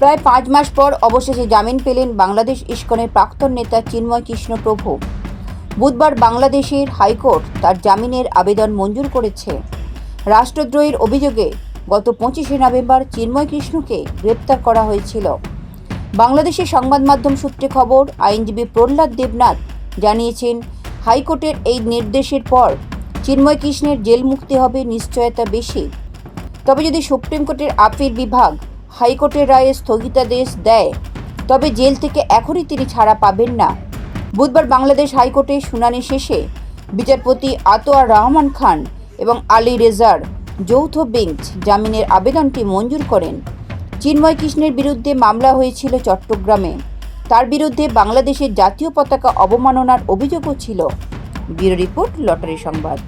প্রায় 5 মাস পর অবশেষে জামিন পেলেন বাংলাদেশ ইস্কনের প্রাক্তন নেতা চিন্ময় কৃষ্ণ প্রভু। বুধবার বাংলাদেশের হাইকোর্ট তার জামিনের আবেদন মঞ্জুর করেছে। রাষ্ট্রদ্রোহের অভিযোগে গত 25শে নভেম্বর চিন্ময় কৃষ্ণকে গ্রেপ্তার করা হয়েছিল। বাংলাদেশের সংবাদ মাধ্যম সূত্রে খবর, আইনজীবী প্রহ্লাদ দেবনাথ জানিয়েছেন, হাইকোর্টের এই নির্দেশের পর চিন্ময় কৃষ্ণের জেল মুক্তি হবে নিশ্চয়তা বেশি। তবে যদি সুপ্রিম কোর্টের আপিল বিভাগ হাইকোর্টের রায়ে স্থগিতাদেশ দেয়, তবে জেল থেকে এখনই তিনি ছাড়া পাবেন না। বুধবার বাংলাদেশ হাইকোর্টে শুনানি শেষে বিচারপতি আতোয়ার রহমান খান এবং আলী রেজার যৌথ বেঞ্চ জামিনের আবেদনটি মঞ্জুর করেন। চিন্ময় কৃষ্ণের বিরুদ্ধে মামলা হয়েছিল চট্টগ্রামে। তার বিরুদ্ধে বাংলাদেশের জাতীয় পতাকা অবমাননার অভিযোগও ছিল। ব্যুরো রিপোর্ট, লটারি সংবাদ।